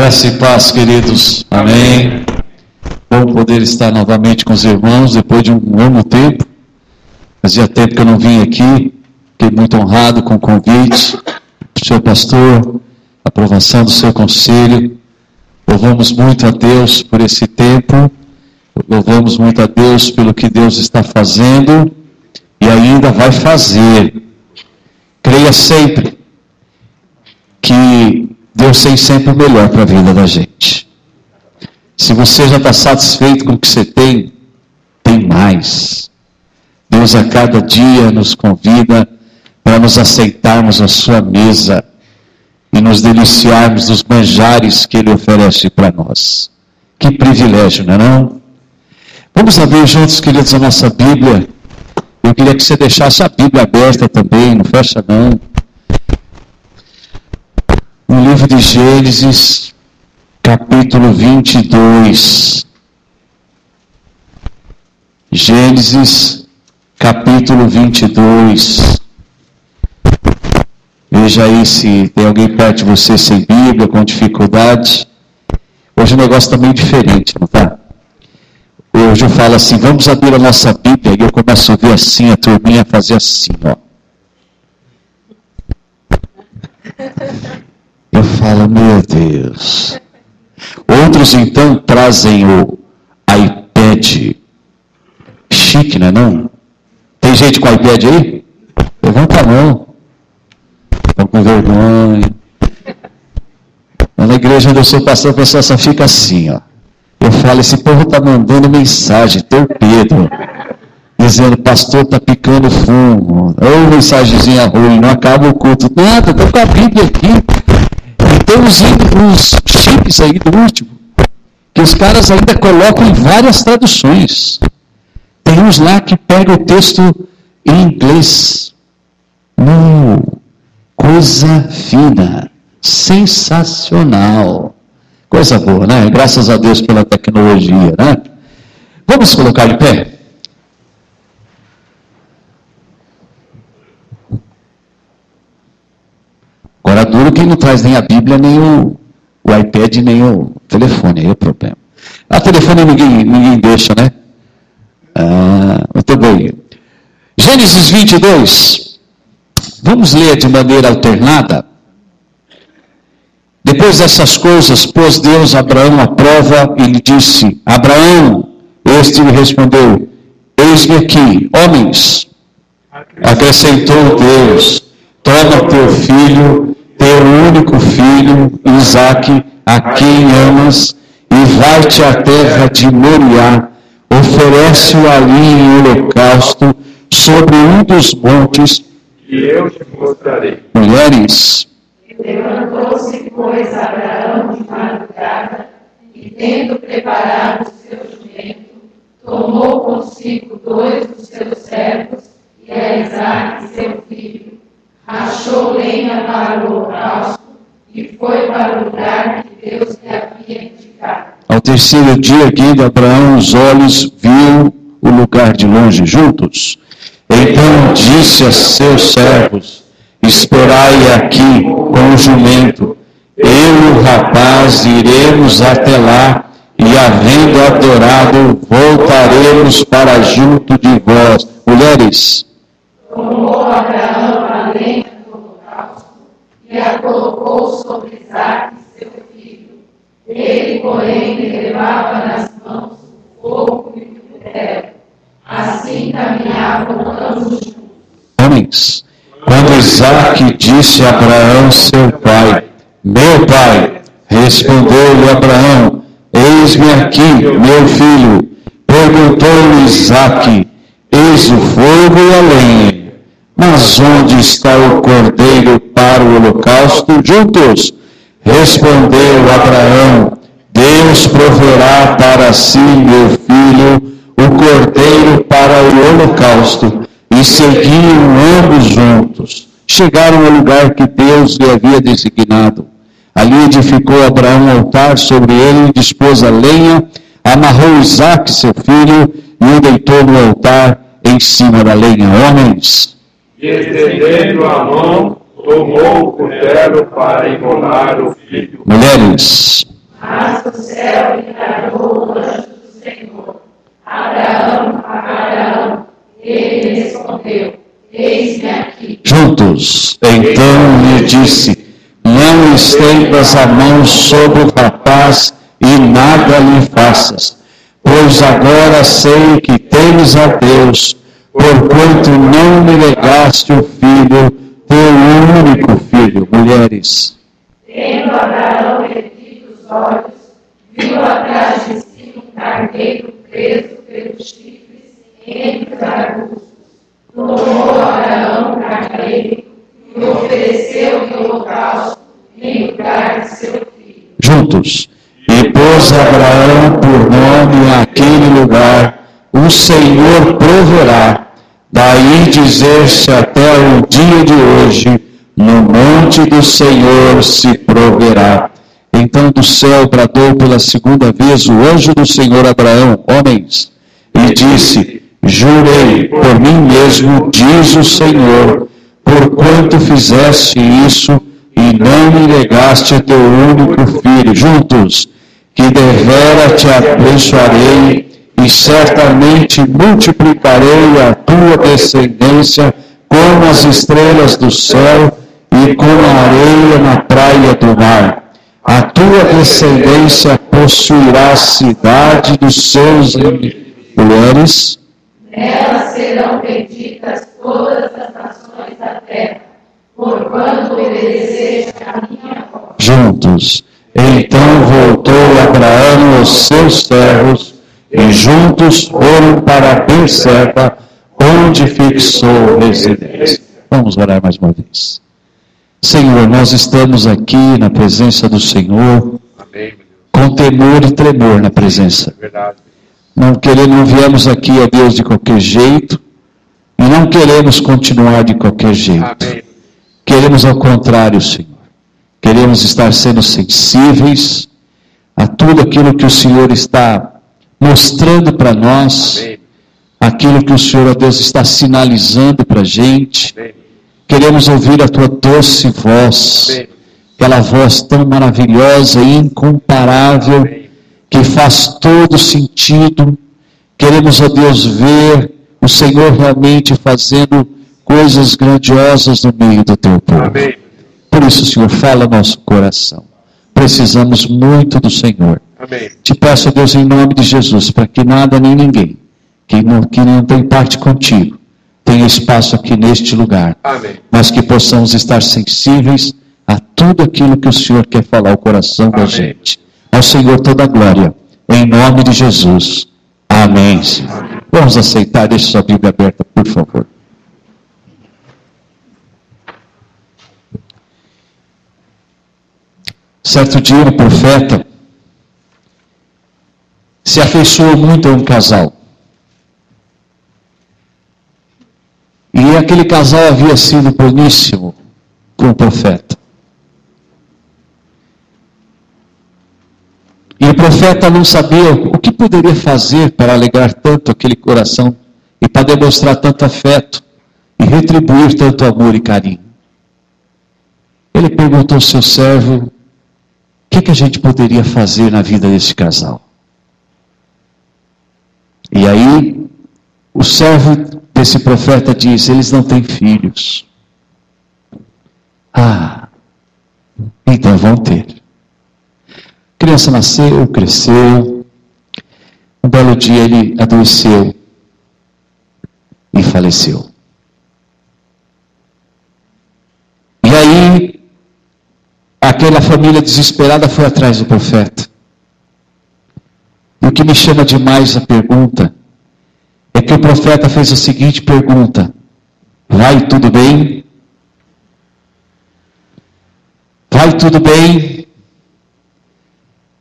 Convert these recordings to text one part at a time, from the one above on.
Graça e paz, queridos. Amém. Bom poder estar novamente com os irmãos depois de um longo tempo. Fazia tempo que eu não vim aqui. Fiquei muito honrado com o convite do senhor pastor, a aprovação do seu conselho. Louvamos muito a Deus por esse tempo. Louvamos muito a Deus pelo que Deus está fazendo e ainda vai fazer. Creia sempre que Deus tem sempre o melhor para a vida da gente. Se você já está satisfeito com o que você tem, tem mais. Deus a cada dia nos convida para nos aceitarmos à sua mesa e nos deliciarmos dos manjares que Ele oferece para nós. Que privilégio, não é não? Vamos abrir juntos, queridos, a nossa Bíblia. Eu queria que você deixasse a Bíblia aberta também, não fecha não. No livro de Gênesis, capítulo 22. Gênesis, capítulo 22. Veja aí se tem alguém perto de você sem Bíblia, com dificuldade. Hoje o negócio está meio diferente, não está? Hoje eu falo assim, vamos abrir a nossa Bíblia, e eu começo a ver assim, a turminha fazer assim, ó. Eu falo, meu Deus. Outros então trazem o iPad. Chique, né não? Tem gente com iPad aí? Levanta a mão. Estão com vergonha. Na igreja onde eu sou pastor, a pessoa só fica assim, ó. Eu falo, esse povo está mandando mensagem, torpedo, dizendo, pastor está picando fumo. Ou mensagenzinha ruim, não acaba o culto. Nada, estou com a Bíblia aqui. E tem uns chips aí do último, que os caras ainda colocam em várias traduções. Tem uns lá que pegam o texto em inglês. Coisa fina, sensacional. Coisa boa, né? Graças a Deus pela tecnologia, né? Vamos colocar de pé? Agora, duro quem não traz nem a Bíblia, nem o iPad, nem o telefone, aí é o problema. A telefone ninguém deixa, né? Muito bem. Gênesis 22. Vamos ler de maneira alternada. Depois dessas coisas, pôs Deus Abraão à prova e lhe disse, Abraão, este lhe respondeu, eis-me aqui, homens. Acrescentou Deus, toma teu filho, teu único filho, Isaque, a quem amas, e vai-te à terra de Moriá, oferece-o ali em holocausto, sobre um dos montes, e eu te mostrarei. Mulheres. Levantou-se, pois, Abraão de madrugada, e tendo preparado o seu jumento, tomou consigo 2 dos seus servos, e a Isaque, seu filho, rachou lenha para o holocausto, e foi para o lugar que Deus lhe havia indicado. Ao terceiro dia, erguendo Abraão os olhos, viu o lugar de longe juntos. Então disse a seus servos, esperai aqui com o jumento, eu e o rapaz iremos até lá, e havendo adorado, voltaremos para junto de vós. Mulheres. Tomou Abraão a lenha do holocausto, e a colocou sobre Isaque, seu filho. Ele, porém, levava nas mãos o fogo e o cutelo. Assim caminhavam ambos juntos. Homens. Quando Isaque disse a Abraão, seu pai, meu pai, respondeu-lhe Abraão, eis-me aqui, meu filho. Perguntou-lhe Isaque, eis o fogo e a lenha, mas onde está o cordeiro para o holocausto? Juntos. Respondeu Abraão, Deus proverá para si, meu filho, o cordeiro para o holocausto. E seguiam ambos juntos. Chegaram ao lugar que Deus lhe havia designado. Ali edificou Abraão um altar sobre ele, dispôs a lenha, amarrou Isaque, seu filho, e o deitou no altar em cima da lenha. Homens. E estendendo a mão, tomou o cutelo para imolar o filho. Mulheres. Mas do céu lhe bradou o anjo do Senhor: Abraão, Abraão. Ele respondeu: Eis-me aqui. Juntos, então lhe disse: não estendas a mão sobre o rapaz e nada lhe faças, pois agora sei que temes a Deus, porquanto não me negaste o filho, teu único filho. Mulheres. Tendo Abraão erguido os olhos, viu atrás de si um carneiro preso pelos chifres entre os arbustos. Tomou Abraão o carneiro e o ofereceu em holocausto em lugar de seu filho. Juntos. E pôs Abraão por nome àquele lugar: o Senhor proverá. Daí dizer-se até o dia de hoje: no monte do Senhor se proverá. Então do céu bradou pela segunda vez o anjo do Senhor a Abraão: homens, e disse: jurei por mim mesmo, diz o Senhor, porquanto fizeste isso e não me negaste teu único filho. Juntos, que devera te abençoarei e certamente multiplicarei a tua descendência como as estrelas do céu e como a areia na praia do mar. A tua descendência possuirá a cidade dos seus mulheres. Nelas serão benditas todas as nações da terra, porquanto obedeceste a minha voz. Juntos. Então voltou Abraão aos seus servos, e juntos foram para Berseba, onde fixou residência. Vamos orar mais uma vez. Senhor, nós estamos aqui na presença do Senhor, com temor e tremor na presença. Não viemos aqui, ó Deus, de qualquer jeito, e não queremos continuar de qualquer jeito. Queremos ao contrário, Senhor. Queremos estar sendo sensíveis a tudo aquilo que o Senhor está mostrando para nós, aquilo que o Senhor, ó Deus, está sinalizando para a gente. Queremos ouvir a tua doce voz, aquela voz tão maravilhosa e incomparável, que faz todo sentido. Queremos, ó Deus, ver o Senhor realmente fazendo coisas grandiosas no meio do teu povo. Amém. Por isso, Senhor, fala nosso coração. Precisamos muito do Senhor. Amém. Te peço, Deus, em nome de Jesus, para que nada nem ninguém que não tem parte contigo tenha espaço aqui neste lugar. Amém. Mas que possamos estar sensíveis a tudo aquilo que o Senhor quer falar ao coração da Amém. gente. Ao Senhor toda a glória, em nome de Jesus. Amém, Senhor. Amém. Vamos aceitar, deixe sua Bíblia aberta, por favor. Certo dia, um profeta se afeiçoou muito a um casal. E aquele casal havia sido boníssimo com o profeta. E o profeta não sabia o que poderia fazer para alegrar tanto aquele coração e para demonstrar tanto afeto e retribuir tanto amor e carinho. Ele perguntou ao seu servo: o que a gente poderia fazer na vida desse casal? E aí, o servo desse profeta diz: eles não têm filhos. Ah, então vão ter. A criança nasceu, cresceu. Um belo dia ele adoeceu e faleceu. E aí, aquela família desesperada foi atrás do profeta. E o que me chama demais a pergunta é que o profeta fez a seguinte pergunta: vai tudo bem? Vai tudo bem?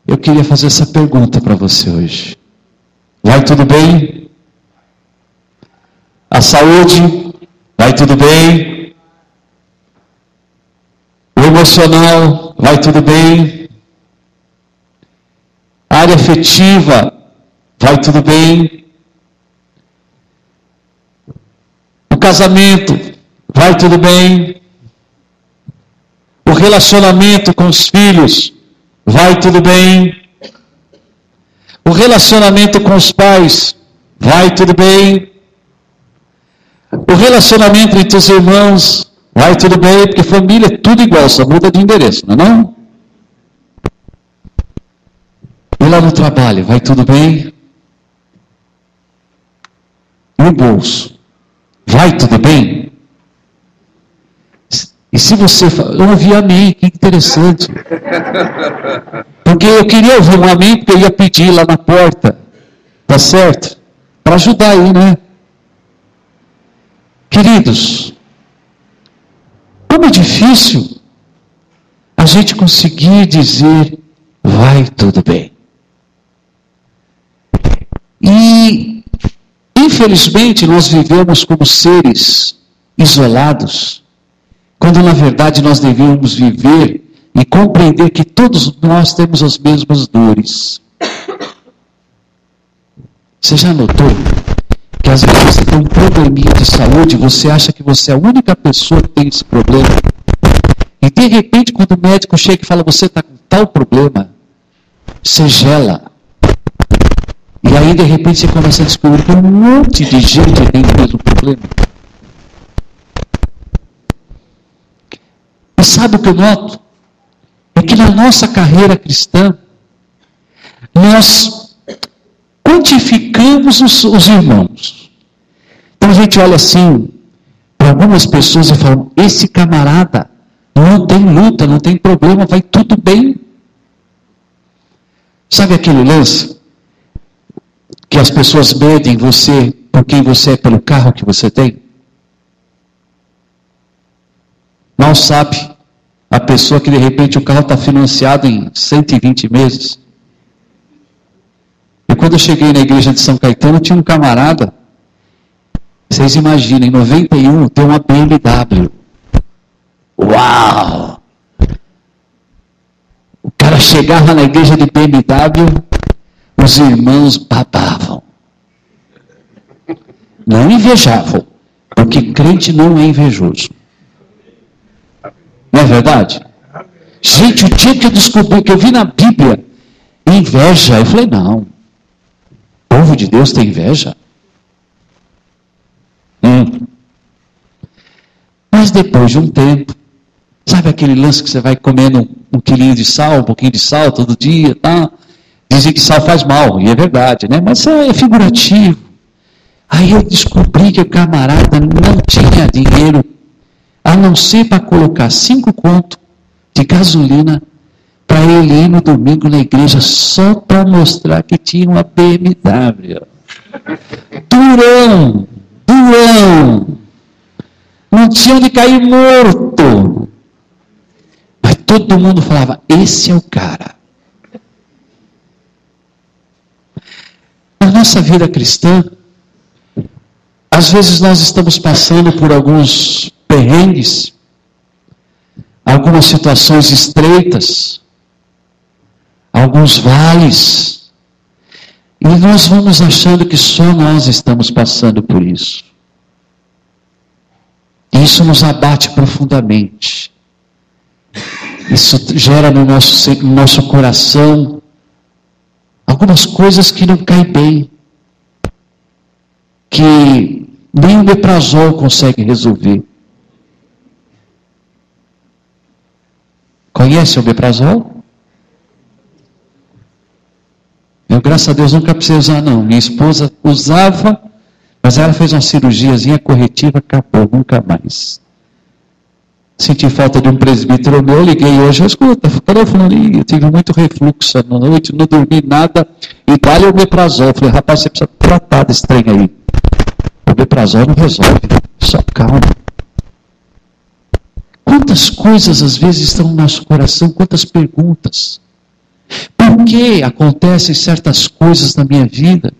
Eu queria fazer essa pergunta para você hoje. Vai tudo bem? A saúde? Vai tudo bem? O emocional? Vai tudo bem? A área afetiva? Vai tudo bem? O casamento? Vai tudo bem? O relacionamento com os filhos? vai tudo bem. O relacionamento com os pais, vai tudo bem. O relacionamento entre os irmãos, vai tudo bem, porque família é tudo igual, só muda de endereço, não é não? E lá no trabalho, vai tudo bem? No bolso, vai tudo bem? E se você fala, eu ouvi amém, que interessante. Porque eu queria ouvir um amém, porque eu ia pedir lá na porta, tá certo? Para ajudar aí, né? Queridos, como é difícil a gente conseguir dizer, vai tudo bem. E, infelizmente, nós vivemos como seres isolados, quando na verdade nós devíamos viver e compreender que todos nós temos as mesmas dores. Você já notou que às vezes você tem um probleminha de saúde e você acha que você é a única pessoa que tem esse problema? E de repente, quando o médico chega e fala, você está com tal problema, você gela. E aí, de repente, você começa a descobrir que um monte de gente tem o mesmo problema. E sabe o que eu noto? É que na nossa carreira cristã, nós quantificamos os irmãos. Então a gente olha assim, para algumas pessoas e fala, esse camarada não tem luta, não tem problema, vai tudo bem. Sabe aquele lance? Que as pessoas medem você por quem você é, pelo carro que você tem? Mal sabe a pessoa que de repente o carro está financiado em 120 meses. E quando eu cheguei na igreja de São Caetano, tinha um camarada, vocês imaginem, em 91 tem uma BMW. Uau! O cara chegava na igreja de BMW, os irmãos babavam. Não invejavam, porque crente não é invejoso. Não é verdade? Gente, o dia que eu descobri, que eu vi na Bíblia, inveja, eu falei, não. O povo de Deus tem inveja? Mas depois de um tempo, sabe aquele lance que você vai comendo um quilinho de sal, um pouquinho de sal todo dia, tá? Dizem que sal faz mal, e é verdade, né? Mas é figurativo. Aí eu descobri que o camarada não tinha dinheiro, a não ser para colocar 5 contos de gasolina para ele ir no domingo na igreja só para mostrar que tinha uma BMW. Durão! Não tinha onde cair morto. Mas todo mundo falava, esse é o cara. Na nossa vida cristã, às vezes nós estamos passando por alguns perrengues, algumas situações estreitas, alguns vales, e nós vamos achando que só nós estamos passando por isso. Isso nos abate profundamente. Isso gera no nosso coração algumas coisas que não caem bem, que nem o omeprazol consegue resolver. Conhece o omeprazol? Eu, graças a Deus, nunca precisei usar, não. Minha esposa usava, mas ela fez uma cirurgiazinha corretiva, acabou, nunca mais. Senti falta de um presbítero meu, liguei hoje, escuta, cadê eu falando? Eu tive muito refluxo na noite, não dormi nada, e dá-lhe o omeprazol. Eu falei, rapaz, você precisa tratar desse trem aí. O omeprazol não resolve, só calma. Quantas coisas às vezes estão no nosso coração, quantas perguntas. Por que acontecem certas coisas na minha vida?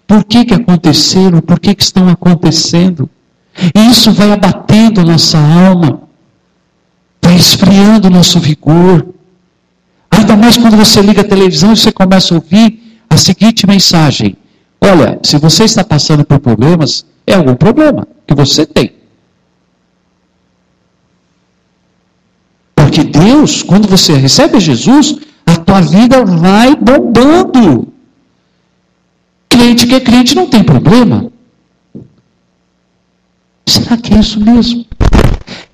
Por que aconteceram? Por que estão acontecendo? E isso vai abatendo a nossa alma, vai esfriando o nosso vigor. Ainda mais quando você liga a televisão e você começa a ouvir a seguinte mensagem. Olha, se você está passando por problemas, é algum problema que você tem. Porque Deus, quando você recebe Jesus, a tua vida vai bombando. Crente que é crente não tem problema. Será que é isso mesmo?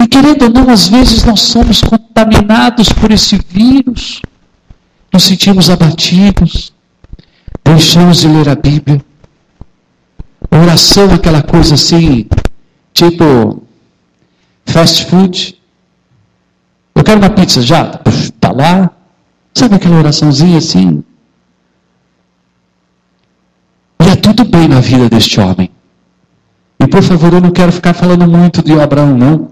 E querendo ou não, às vezes nós somos contaminados por esse vírus, nos sentimos abatidos, deixamos de ler a Bíblia. A oração é aquela coisa assim, tipo fast food. Eu quero uma pizza já, está lá. Sabe aquela oraçãozinha assim? E é tudo bem na vida deste homem. E por favor, eu não quero ficar falando muito de Abraão, não.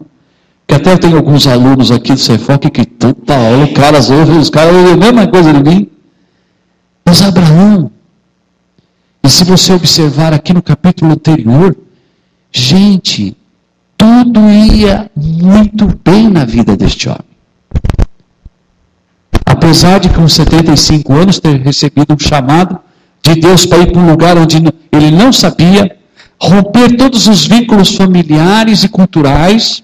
Que até eu tenho alguns alunos aqui do CEFOC que toda aula, os caras ouvem a mesma coisa de mim. Mas Abraão, e se você observar aqui no capítulo anterior, gente, tudo ia muito bem na vida deste homem. Apesar de com 75 anos ter recebido um chamado de Deus para ir para um lugar onde ele não sabia, romper todos os vínculos familiares e culturais.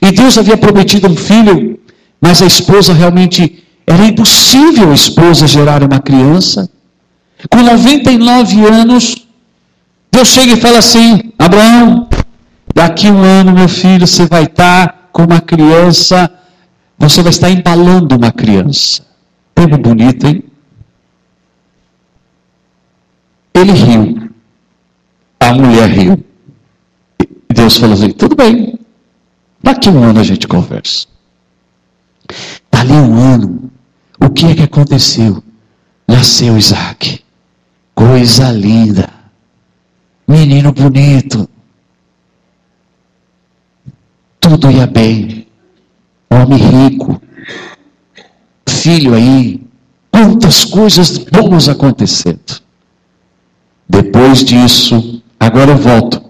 E Deus havia prometido um filho, mas a esposa realmente, era impossível a esposa gerar uma criança. Com 99 anos, Deus chega e fala assim: Abraão, daqui 1 ano, meu filho, você vai estar com uma criança, você vai estar embalando uma criança. Termo bonito, hein? Ele riu. A mulher riu. E Deus falou assim: tudo bem, daqui 1 ano a gente conversa. Dali 1 ano, o que é que aconteceu? Nasceu Isaac. Coisa linda. Menino bonito. Tudo ia bem. Homem rico. Filho aí. Quantas coisas boas acontecendo. Depois disso, agora eu volto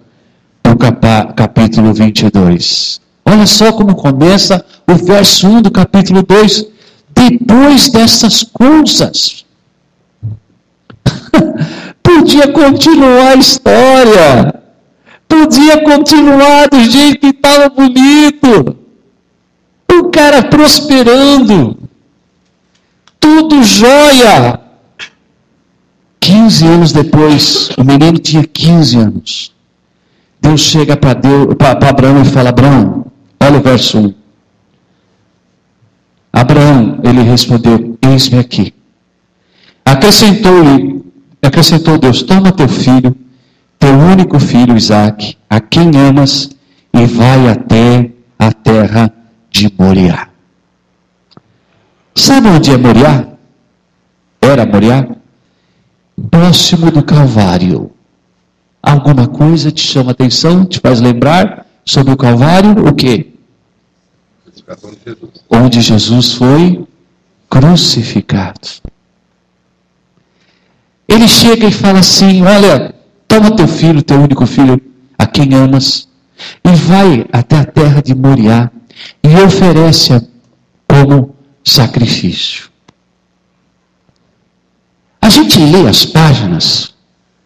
para o capítulo 22. Olha só como começa o verso 1 do capítulo 2. Depois dessas coisas. Podia continuar a história. Podia continuar do jeito que estava bonito. O cara prosperando. Tudo jóia. 15 anos depois, o menino tinha 15 anos. Deus chega para Abraão e fala: Abraão, olha o verso 1. Abraão, ele respondeu: eis-me aqui. Acrescentou Deus: toma teu filho, teu único filho Isaque, a quem amas, e vai até a terra de Moriá. Sabe onde é Moriá? Era Moriá? Próximo do Calvário. Alguma coisa te chama atenção, te faz lembrar sobre o Calvário? O quê? Onde Jesus foi crucificado. Ele chega e fala assim: olha, toma teu filho, teu único filho, a quem amas, e vai até a terra de Moriá, e oferece-a como sacrifício. A gente lê as páginas,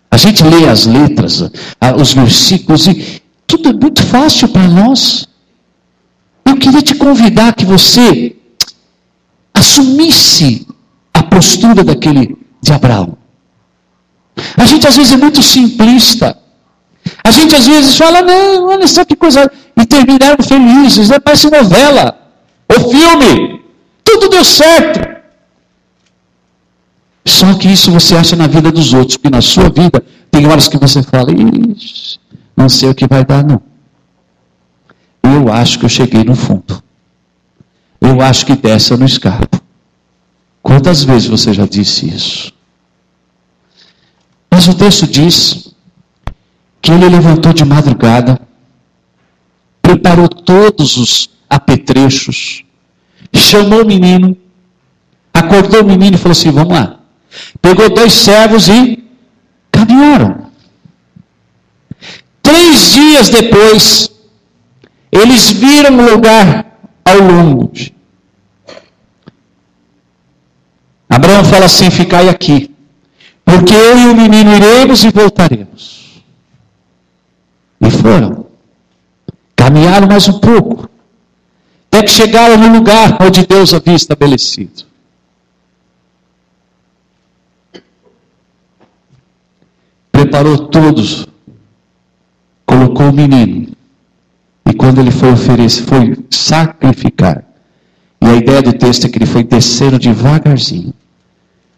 a gente lê as letras, os versículos, e tudo é muito fácil para nós. Eu queria te convidar que você assumisse a postura de Abraão. A gente às vezes é muito simplista. A gente às vezes fala: não, olha só que coisa, e terminaram felizes, parece novela, ou filme, tudo deu certo. Só que isso você acha na vida dos outros, porque na sua vida tem horas que você fala: ixi, não sei o que vai dar não. Eu acho que eu cheguei no fundo. Eu acho que dessa eu não escapo. Quantas vezes você já disse isso? Mas o texto diz que ele levantou de madrugada, preparou todos os apetrechos, chamou o menino, acordou o menino e falou assim: vamos lá. Pegou 2 servos e caminharam. 3 dias depois, eles viram o lugar ao longe. Abraão fala assim: ficai aqui, porque eu e o menino iremos e voltaremos. E foram. Caminharam mais um pouco, até que chegaram no lugar onde Deus havia estabelecido. preparou todos, colocou o menino, e quando ele foi sacrificar, e a ideia do texto é que ele foi descendo devagarzinho,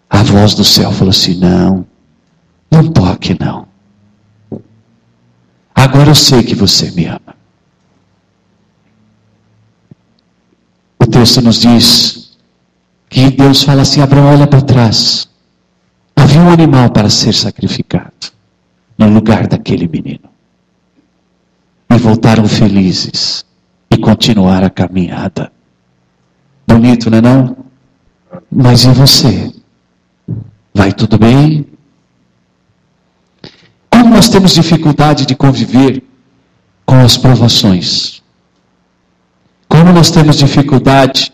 a voz do céu falou assim: não toque não, agora eu sei que você me ama. O texto nos diz que Deus fala assim: Abraão, olha para trás, havia um animal para ser sacrificado no lugar daquele menino. E voltaram felizes e continuaram a caminhada. Bonito, não é não? Mas e você? Vai tudo bem? Como nós temos dificuldade de conviver com as provações? Como nós temos dificuldade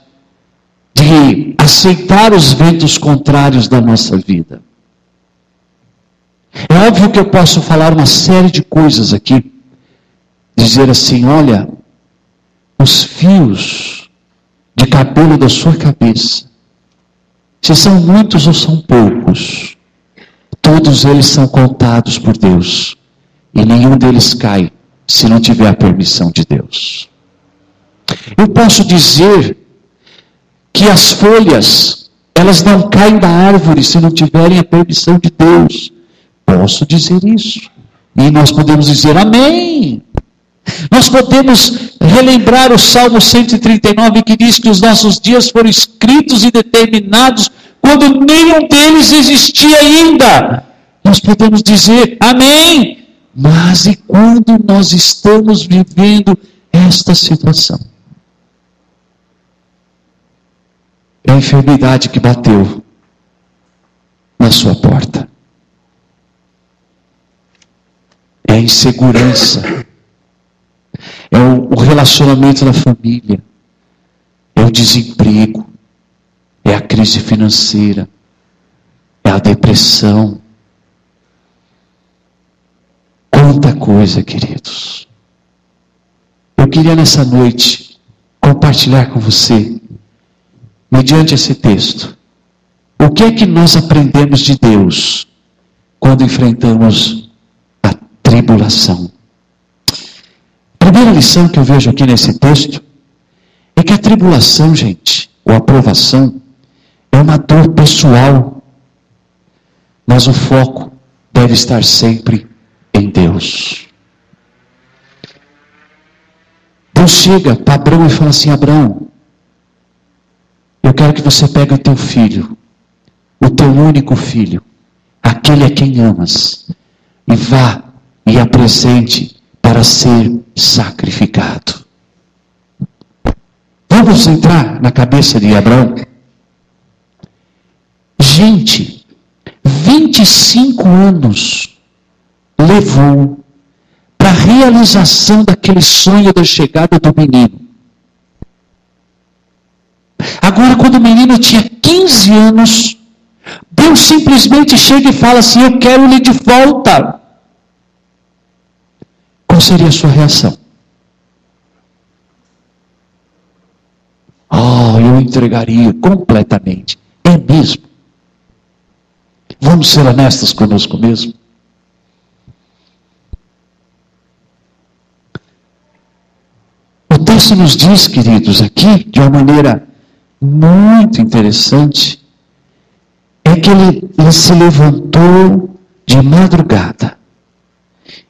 de aceitar os ventos contrários da nossa vida? É óbvio que eu posso falar uma série de coisas aqui, dizer assim: olha, os fios de cabelo da sua cabeça, se são muitos ou são poucos, todos eles são contados por Deus, e nenhum deles cai se não tiver a permissão de Deus. Eu posso dizer que as folhas, elas não caem da árvore se não tiverem a permissão de Deus. Posso dizer isso. E nós podemos dizer amém. Nós podemos relembrar o Salmo 139, que diz que os nossos dias foram escritos e determinados quando nenhum deles existia ainda. Nós podemos dizer amém. Mas e quando nós estamos vivendo esta situação? É a enfermidade que bateu na sua porta. É a insegurança. É o relacionamento da família. É o desemprego. É a crise financeira. É a depressão. Quanta coisa, queridos. Eu queria nessa noite compartilhar com você, mediante esse texto, o que é que nós aprendemos de Deus quando enfrentamos a tribulação. A primeira lição que eu vejo aqui nesse texto é que a tribulação, gente, ou a provação, é uma dor pessoal, mas o foco deve estar sempre em Deus. Deus chega para Abraão e fala assim: Abraão, eu quero que você pegue o teu filho, o teu único filho, aquele a quem amas, e vá e apresente para ser sacrificado. Vamos entrar na cabeça de Abraão? Gente, 25 anos levou para a realização daquele sonho da chegada do menino. Agora, quando o menino tinha 15 anos, Deus simplesmente chega e fala assim: eu quero ele de volta. Qual seria a sua reação? Eu entregaria completamente. É mesmo? Vamos ser honestos conosco mesmo. O texto nos diz, queridos, aqui, de uma maneira muito interessante, é que ele se levantou de madrugada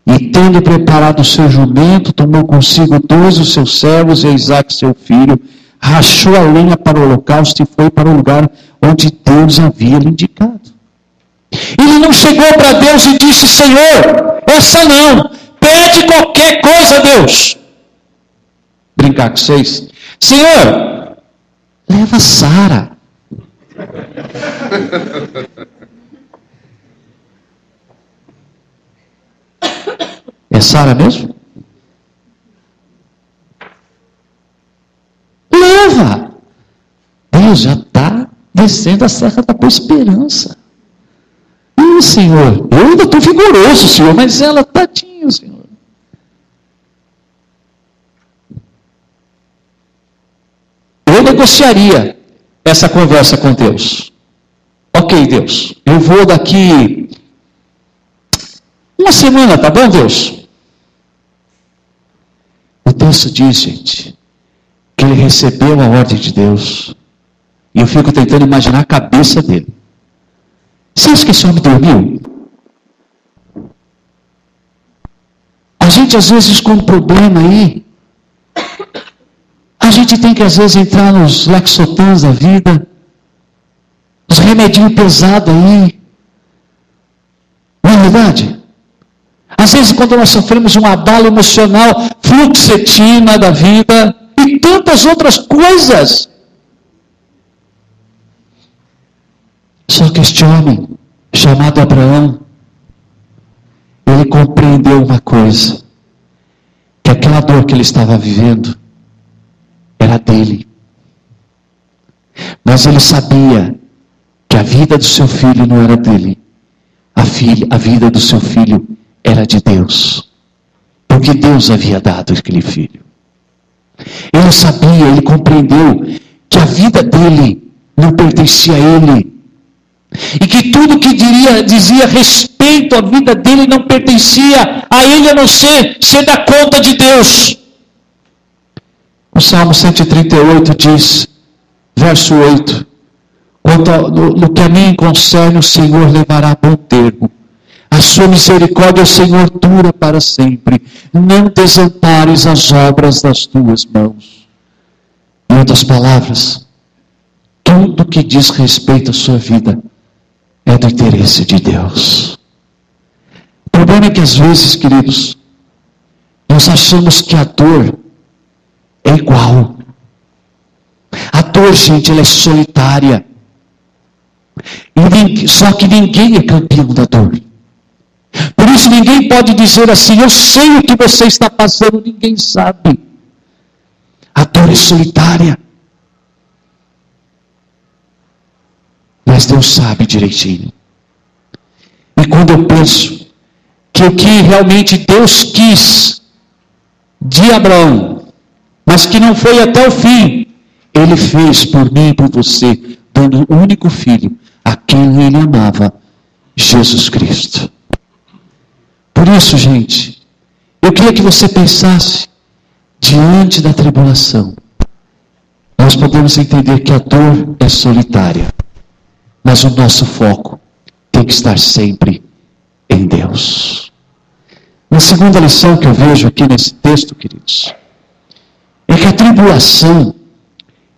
e, tendo preparado o seu jumento, tomou consigo 2 dos seus servos e Isaque seu filho, rachou a lenha para o holocausto e foi para o lugar onde Deus havia lhe indicado. Ele não chegou para Deus e disse: Senhor, essa não, pede qualquer coisa a Deus. Brincar com vocês? Senhor, leva Sara. É Sara mesmo? Leva. Deus já está descendo a serra da boa esperança. Senhor, eu ainda estou vigoroso, Senhor, mas ela, tadinho, Senhor. Eu negociaria essa conversa com Deus. Ok, Deus, eu vou daqui Uma semana, tá bom, Deus? O texto diz, gente, que ele recebeu a ordem de Deus. E eu fico tentando imaginar a cabeça dele. Você acha que esse homem dormiu? A gente às vezes com um problema aí, a gente tem que às vezes entrar nos Lexotans da vida, os remedinhos pesados aí. Não é verdade? Às vezes quando nós sofremos um abalo emocional, fluoxetina da vida e tantas outras coisas. Só que este homem, chamado Abraão, ele compreendeu uma coisa, que aquela dor que ele estava vivendo era dele. Mas ele sabia que a vida do seu filho não era dele. A vida do seu filho era de Deus. Porque Deus havia dado aquele filho. Ele sabia, ele compreendeu que a vida dele não pertencia a ele. E que tudo que dizia respeito à vida dele não pertencia a ele, a não ser da conta de Deus. O Salmo 138 diz, verso 8, no que a mim concerne, o Senhor levará a bom termo. A sua misericórdia, o Senhor, dura para sempre. Não desampares as obras das tuas mãos. Em outras palavras, tudo que diz respeito à sua vida é do interesse de Deus. O problema é que às vezes, queridos, nós achamos que a dor é igual. A dor, gente, ela é solitária. Só que ninguém é campeão da dor. Por isso ninguém pode dizer assim, eu sei o que você está passando, ninguém sabe. A dor é solitária. Mas Deus sabe direitinho. E quando eu penso que o que realmente Deus quis de Abraão, mas que não foi até o fim, Ele fez por mim e por você, dando o único filho, a quem Ele amava, Jesus Cristo. Por isso, gente, eu queria que você pensasse, diante da tribulação, nós podemos entender que a dor é solitária. Mas o nosso foco tem que estar sempre em Deus. Uma segunda lição que eu vejo aqui nesse texto, queridos, é que a tribulação,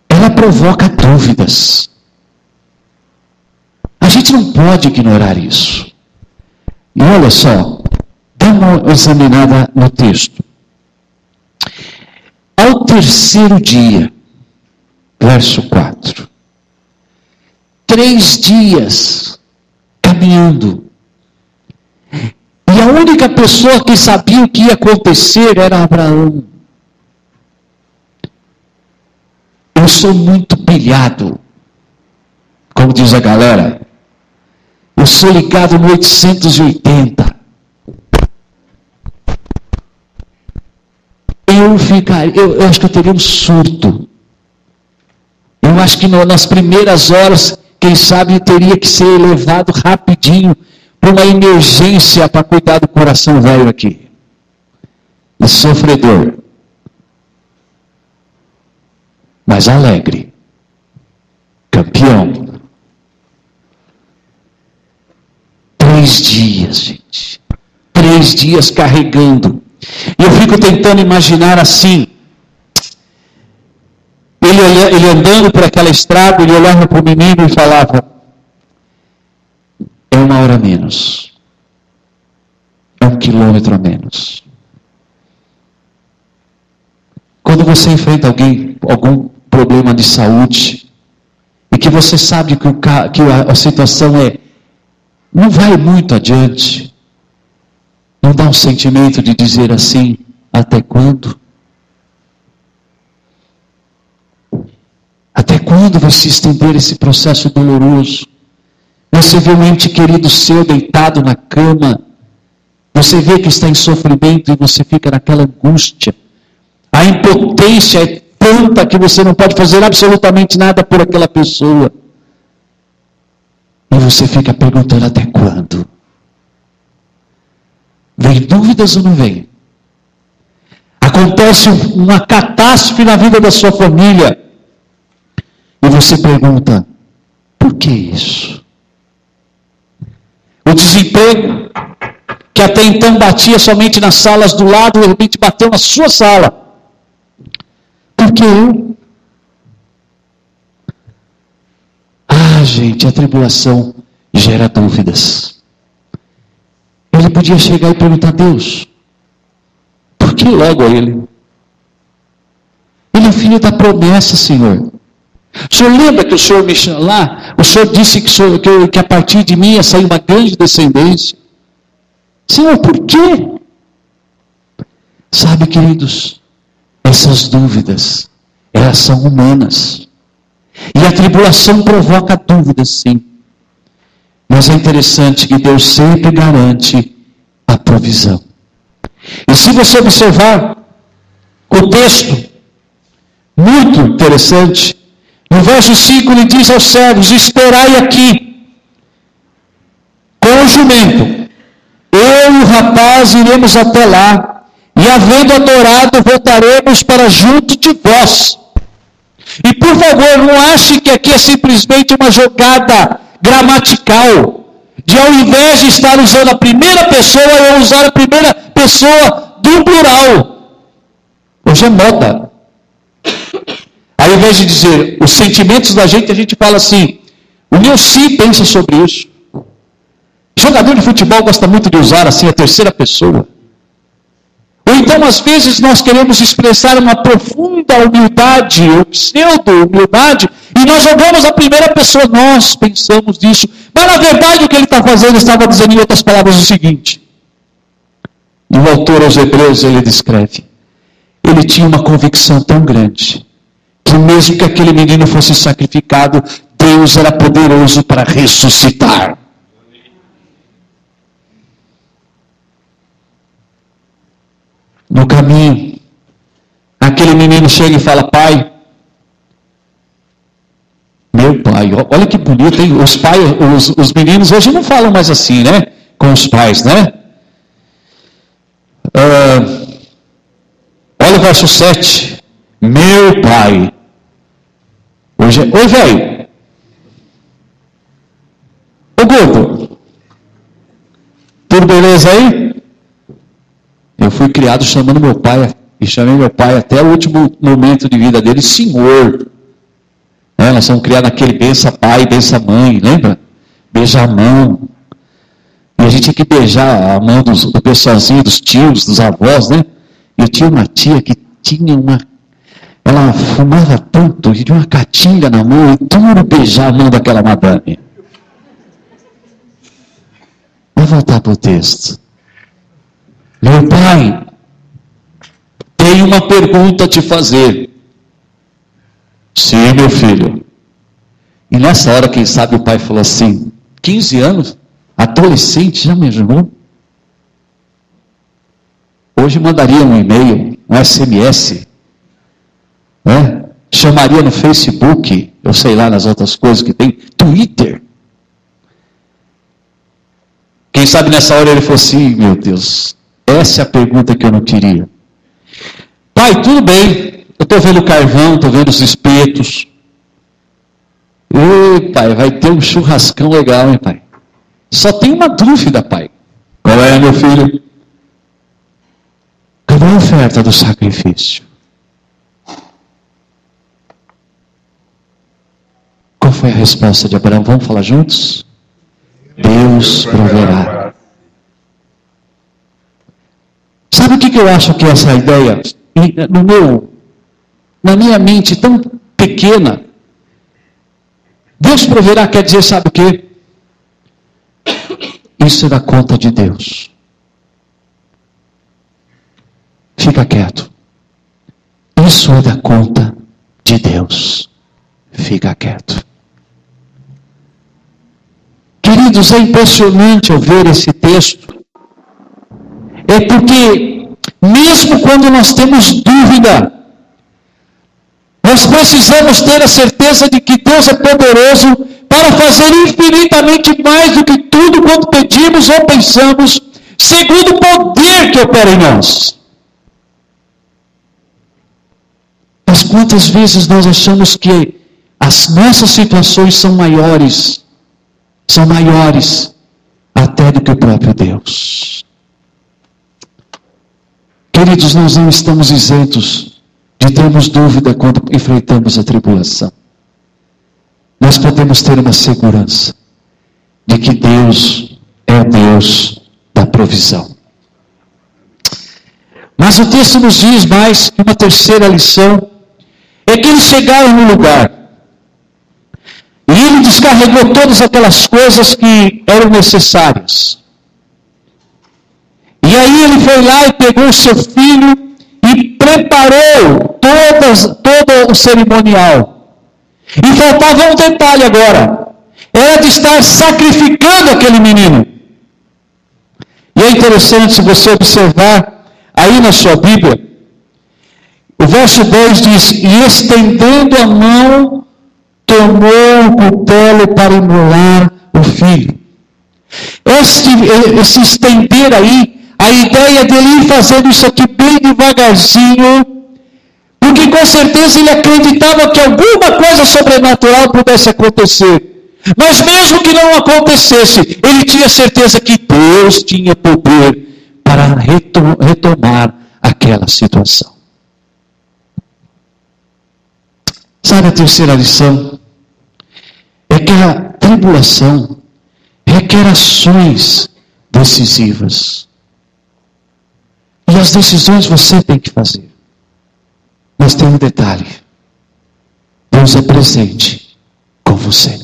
ela provoca dúvidas. A gente não pode ignorar isso. E olha só, dá uma examinada no texto. Ao terceiro dia, verso 4. 3 dias caminhando. E a única pessoa que sabia o que ia acontecer era Abraão. Eu sou muito pilhado, como diz a galera. Eu sou ligado no 880. Eu acho que eu teria um surto. Eu acho que nas primeiras horas, quem sabe teria que ser levado rapidinho para uma emergência para cuidar do coração velho aqui. E sofredor. Mas alegre. Campeão. 3 dias, gente. 3 dias carregando. E eu fico tentando imaginar assim. Ele andando por aquela estrada, ele olhava para o menino e falava, é 1 hora a menos. É 1 quilômetro a menos. Quando você enfrenta algum problema de saúde, e que você sabe que a situação não vai muito adiante, não dá um sentimento de dizer assim, até quando? Até quando vai se estender esse processo doloroso? Você vê um ente querido seu deitado na cama, você vê que está em sofrimento e você fica naquela angústia. A impotência é tanta que você não pode fazer absolutamente nada por aquela pessoa. E você fica perguntando até quando? dúvidas ou não vêm? Acontece uma catástrofe na vida da sua família. E você pergunta, por que isso? O desemprego, que até então batia somente nas salas do lado, de repente bateu na sua sala. Por que eu? Gente, a tribulação gera dúvidas. Ele podia chegar e perguntar a Deus, por que logo a ele? Ele é o filho da promessa, Senhor. O Senhor lembra que o Senhor me chamou lá? O Senhor disse que a partir de mim ia sair uma grande descendência. Senhor, por quê? Sabe, queridos, essas dúvidas, elas são humanas. E a tribulação provoca dúvidas, sim. Mas é interessante que Deus sempre garante a provisão. E se você observar o texto, muito interessante, no verso 5 ele diz aos servos, esperai aqui, com o jumento, eu e o rapaz iremos até lá, e havendo adorado, voltaremos para junto de vós. E por favor, não ache que aqui é simplesmente uma jogada gramatical, de ao invés de estar usando a primeira pessoa, eu usar a primeira pessoa do plural. Hoje é moda. Ao invés de dizer os sentimentos da gente, a gente fala assim, o Nilce pensa sobre isso. Jogador de futebol gosta muito de usar assim a terceira pessoa. Ou então, às vezes, nós queremos expressar uma profunda humildade, ou pseudo-humildade, e nós jogamos a primeira pessoa, nós pensamos nisso. Mas, na verdade, o que ele está fazendo, ele estava dizendo em outras palavras o seguinte. E o autor aos Hebreus, ele descreve. Ele tinha uma convicção tão grande, que mesmo que aquele menino fosse sacrificado, Deus era poderoso para ressuscitar. No caminho, aquele menino chega e fala, pai, meu pai, olha que bonito, hein? Os meninos hoje não falam mais assim, né? Com os pais, né? Olha o verso 7, meu pai. Oi, velho. Ô, gordo. Tudo beleza aí? Eu fui criado chamando meu pai, e chamei meu pai até o último momento de vida dele, senhor. Nós somos criados naquele bença pai, bença mãe, lembra? Beijar a mão. E a gente tinha que beijar a mão do pessoalzinho, dos tios, dos avós, né? E eu tinha uma tia que tinha ela fumava tanto, e tinha uma caatinga na mão, e duro beijar a mão daquela madame. Vou voltar para o texto. Meu pai, tenho uma pergunta a te fazer. Sim, meu filho. E nessa hora, quem sabe, o pai falou assim, 15 anos, adolescente, já me ajudou? Hoje mandaria um e-mail, um SMS, né? Chamaria no Facebook, eu sei lá nas outras coisas que tem, Twitter. Quem sabe nessa hora ele falou assim, meu Deus, essa é a pergunta que eu não queria. Pai, tudo bem, eu estou vendo o carvão, estou vendo os espetos. Ei, pai, vai ter um churrascão legal, hein, pai? Só tem uma dúvida, pai. Qual é, meu filho? Cadê a oferta do sacrifício? Qual foi a resposta de Abraão? Vamos falar juntos? Deus proverá. Sabe o que eu acho que é essa ideia? Na minha mente tão pequena, Deus proverá quer dizer, sabe o quê? Isso é da conta de Deus. Fica quieto. Isso é da conta de Deus. Fica quieto. Queridos, é impressionante eu ver esse texto. É porque, mesmo quando nós temos dúvida, nós precisamos ter a certeza de que Deus é poderoso para fazer infinitamente mais do que tudo quanto pedimos ou pensamos, segundo o poder que opera em nós. Mas quantas vezes nós achamos que as nossas situações são maiores até do que o próprio Deus. Queridos, nós não estamos isentos de termos dúvida quando enfrentamos a tribulação. Nós podemos ter uma segurança de que Deus é o Deus da provisão. Mas o texto nos diz mais que uma terceira lição é que eles chegaram no lugar e ele descarregou todas aquelas coisas que eram necessárias. E aí ele foi lá e pegou o seu filho e preparou todo o cerimonial. E faltava um detalhe agora. Era de estar sacrificando aquele menino. E é interessante, se você observar aí na sua Bíblia, o verso 10 diz: e estendendo a mão, tomou o cutelo para imolar o filho. Esse estender aí, a ideia dele ir fazendo isso aqui bem devagarzinho, porque com certeza ele acreditava que alguma coisa sobrenatural pudesse acontecer. Mas mesmo que não acontecesse, ele tinha certeza que Deus tinha poder para retomar aquela situação. Sabe a terceira lição? É que a tribulação requer ações decisivas. E as decisões você tem que fazer. Mas tem um detalhe. Deus é presente com você.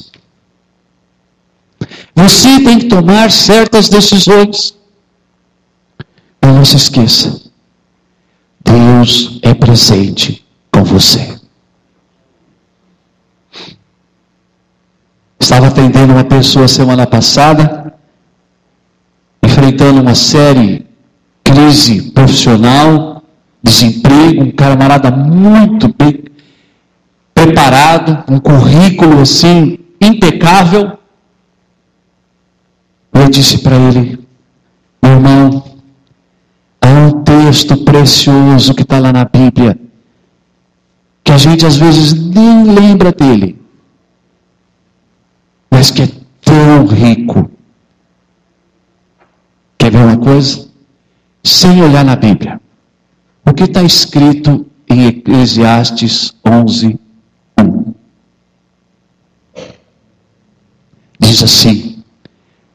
Você tem que tomar certas decisões. Mas não se esqueça. Deus é presente com você. Estava atendendo uma pessoa semana passada, enfrentando uma séria crise profissional, desemprego, um camarada muito bem preparado, um currículo assim impecável. Eu disse para ele: meu irmão, há um texto precioso que está lá na Bíblia, que a gente às vezes nem lembra dele, mas que é tão rico. Quer ver uma coisa? Sem olhar na Bíblia. O que está escrito em Eclesiastes 11:1? Diz assim: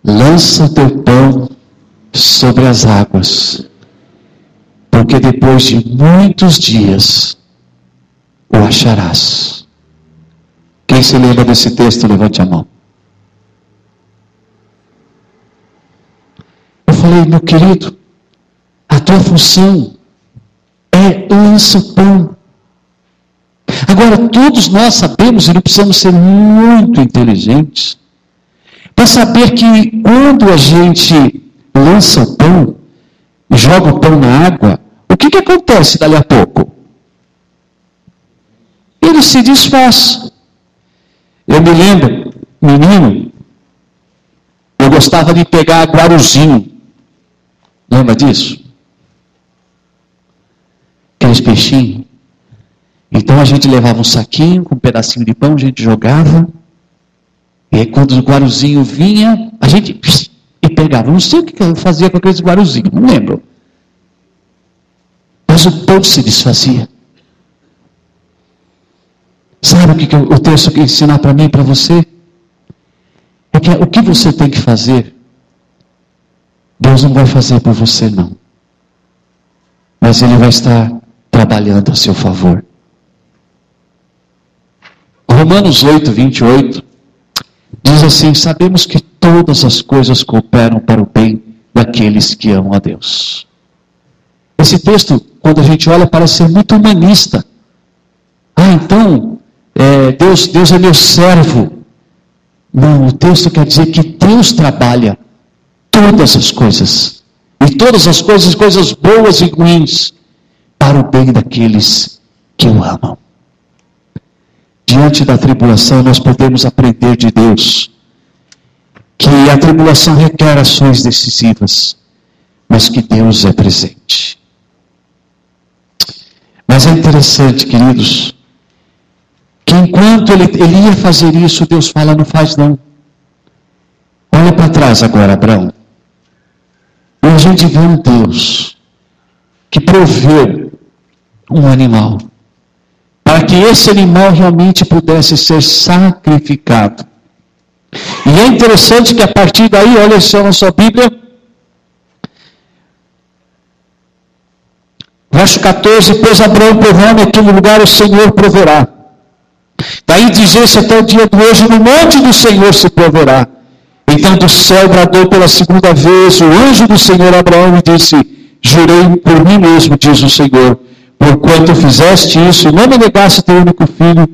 lança o teu pão sobre as águas, porque depois de muitos dias o acharás. Quem se lembra desse texto, levante a mão. Eu falei: meu querido, a tua função é lança o pão. Agora, todos nós sabemos, e não precisamos ser muito inteligentes, para saber que quando a gente lança o pão, joga o pão na água, o que acontece dali a pouco? Ele se desfaz. Eu me lembro, menino, eu gostava de pegar guaruzinho. Lembra disso? Aqueles peixinhos. Então a gente levava um saquinho com um pedacinho de pão, a gente jogava. E aí quando o guaruzinho vinha, a gente e pegava. Não sei o que eu fazia com aqueles guaruzinhos, não lembro. Mas o pão se desfazia. Sabe o que o texto quer ensinar para mim e para você? É que o que você tem que fazer, Deus não vai fazer por você não. Mas Ele vai estar trabalhando a seu favor. Romanos 8:28 diz assim: sabemos que todas as coisas cooperam para o bem daqueles que amam a Deus. Esse texto, quando a gente olha, parece ser muito humanista. Então, Deus é meu servo. Não, o texto quer dizer que Deus trabalha todas as coisas. E todas as coisas, coisas boas e ruins, para o bem daqueles que o amam. Diante da tribulação, nós podemos aprender de Deus que a tribulação requer ações decisivas, mas que Deus é presente. Mas é interessante, queridos, que enquanto ele ia fazer isso, Deus fala, não faz não. Olha para trás agora, Abraão. E a gente vê um Deus que proveu um animal, para que esse animal realmente pudesse ser sacrificado. E é interessante que a partir daí, olha só na sua Bíblia, verso 14, pois Abraão provou naquele lugar, o Senhor proverá. Daí diz-se até o dia de hoje, no monte do Senhor se proverá. Então do céu bradou pela segunda vez o anjo do Senhor a Abraão e disse, jurei por mim mesmo, diz o Senhor, porquanto fizeste isso, e não me negaste teu único filho,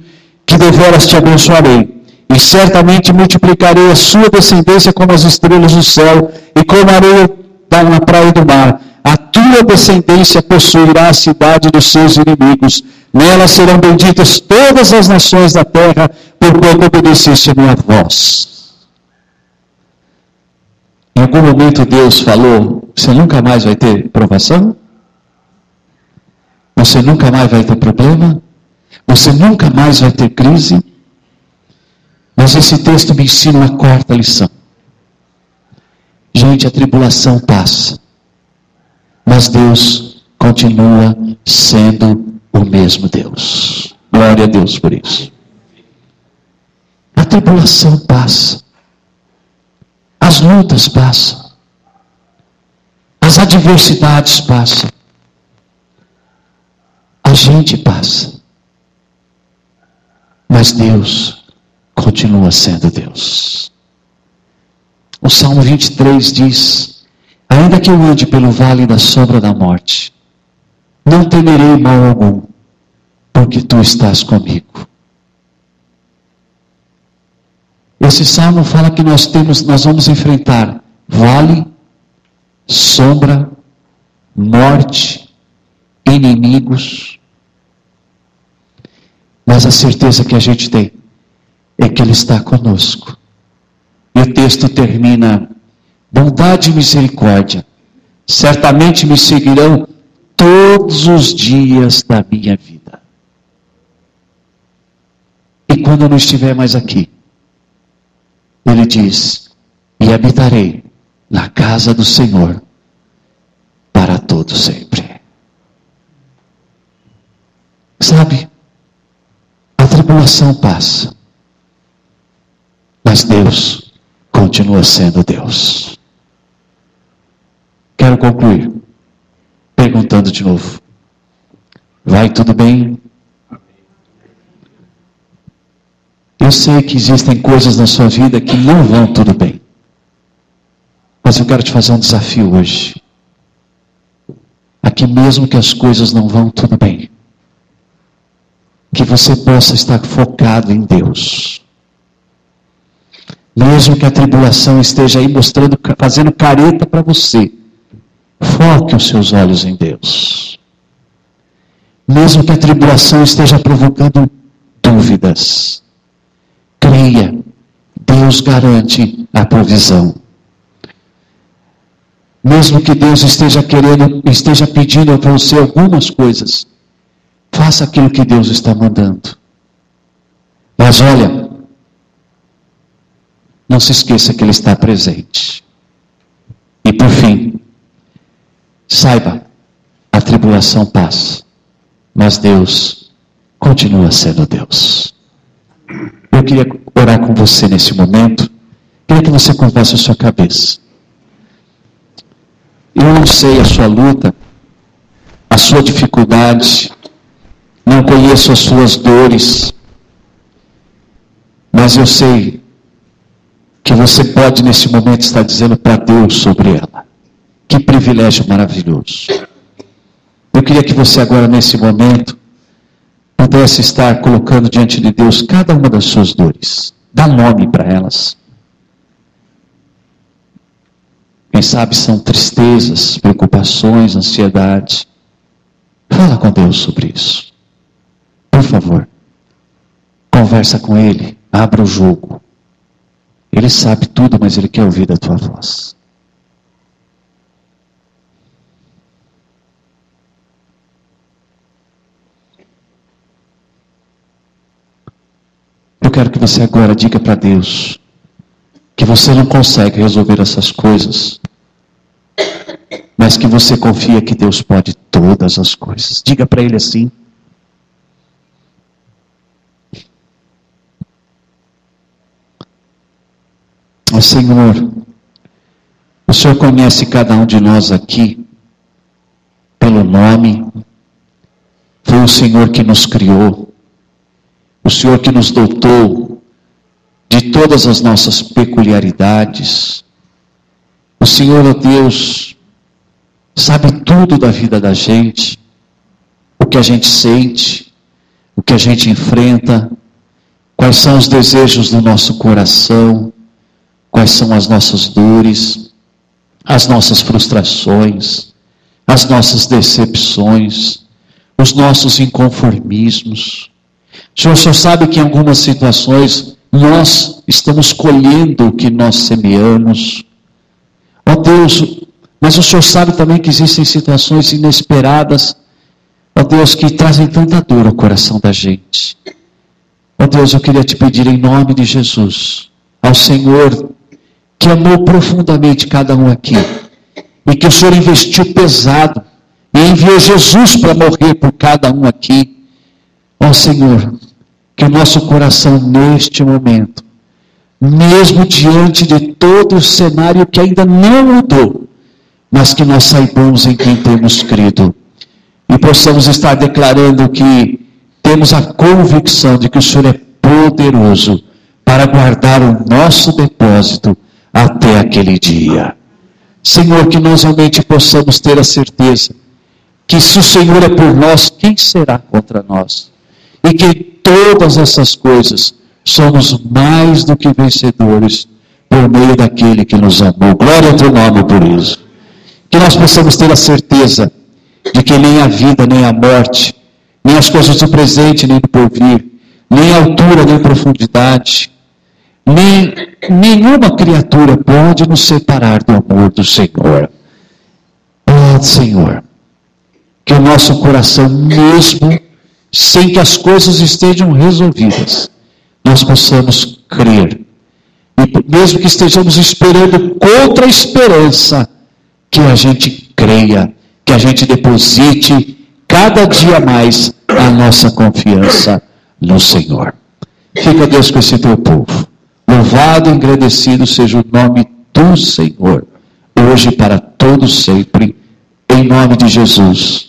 que deveras te abençoarei. E certamente multiplicarei a sua descendência como as estrelas do céu, e como a areia na praia do mar. A tua descendência possuirá a cidade dos seus inimigos. Nela serão benditas todas as nações da terra, porquanto obedeceste a minha voz. Em algum momento Deus falou, você nunca mais vai ter provação? Você nunca mais vai ter problema? Você nunca mais vai ter crise? Mas esse texto me ensina uma quarta lição. Gente, a tribulação passa, mas Deus continua sendo o mesmo Deus. Glória a Deus por isso. A tribulação passa, as lutas passam, as adversidades passam, a gente passa, mas Deus continua sendo Deus. O Salmo 23 diz, ainda que eu ande pelo vale da sombra da morte, não temerei mal algum, porque tu estás comigo. Esse salmo fala que nós vamos enfrentar vale, sombra, morte, inimigos, mas a certeza que a gente tem é que Ele está conosco. E o texto termina, bondade e misericórdia certamente me seguirão todos os dias da minha vida. E quando eu não estiver mais aqui, Ele diz, e habitarei na casa do Senhor para todo sempre. Sabe, a tribulação passa, mas Deus continua sendo Deus. Quero concluir perguntando de novo, vai tudo bem? Eu sei que existem coisas na sua vida que não vão tudo bem. Mas eu quero te fazer um desafio hoje. Aqui mesmo que as coisas não vão tudo bem, que você possa estar focado em Deus. Mesmo que a tribulação esteja aí mostrando, fazendo careta para você, foque os seus olhos em Deus. Mesmo que a tribulação esteja provocando dúvidas, creia, Deus garante a provisão. Mesmo que Deus esteja pedindo para você algumas coisas, faça aquilo que Deus está mandando. Mas olha, não se esqueça que Ele está presente. E por fim, saiba, a tribulação passa, mas Deus continua sendo Deus. Eu queria orar com você nesse momento. Queria que você curvasse a sua cabeça. Eu não sei a sua luta, a sua dificuldade, não conheço as suas dores, mas eu sei que você pode nesse momento estar dizendo para Deus sobre ela. Que privilégio maravilhoso. Eu queria que você agora nesse momento pudesse estar colocando diante de Deus cada uma das suas dores. Dá nome para elas. Quem sabe são tristezas, preocupações, ansiedade. Fala com Deus sobre isso. Por favor. Conversa com Ele. Abra o jogo. Ele sabe tudo, mas Ele quer ouvir a tua voz. quero que você agora diga para Deus que você não consegue resolver essas coisas, mas que você confia que Deus pode todas as coisas. Diga para Ele assim. Ó Senhor, o Senhor conhece cada um de nós aqui pelo nome. Foi o Senhor que nos criou, o Senhor que nos dotou de todas as nossas peculiaridades. O Senhor, ó Deus, sabe tudo da vida da gente, o que a gente sente, o que a gente enfrenta, quais são os desejos do nosso coração, quais são as nossas dores, as nossas frustrações, as nossas decepções, os nossos inconformismos. O Senhor sabe que em algumas situações nós estamos colhendo o que nós semeamos. Ó Deus, mas o Senhor sabe também que existem situações inesperadas, ó Deus, que trazem tanta dor ao coração da gente. Ó Deus, eu queria te pedir em nome de Jesus, ao Senhor, que amou profundamente cada um aqui, e que o Senhor investiu pesado, e enviou Jesus para morrer por cada um aqui. Ó Senhor, que o nosso coração neste momento, mesmo diante de todo o cenário que ainda não mudou, mas que nós saibamos em quem temos crido, e possamos estar declarando que temos a convicção de que o Senhor é poderoso para guardar o nosso depósito até aquele dia. Senhor, que nós realmente possamos ter a certeza que se o Senhor é por nós, quem será contra nós? E que todas essas coisas somos mais do que vencedores por meio daquele que nos amou. Glória ao teu nome por isso. Que nós possamos ter a certeza de que nem a vida, nem a morte, nem as coisas do presente, nem do porvir, nem a altura, nem a profundidade, nem nenhuma criatura pode nos separar do amor do Senhor. Oh Senhor, que o nosso coração, mesmo sem que as coisas estejam resolvidas, nós possamos crer, e mesmo que estejamos esperando contra a esperança, que a gente creia, que a gente deposite cada dia mais a nossa confiança no Senhor. Fica Deus com esse teu povo. Louvado e agradecido seja o nome do Senhor, hoje e para todos sempre, em nome de Jesus.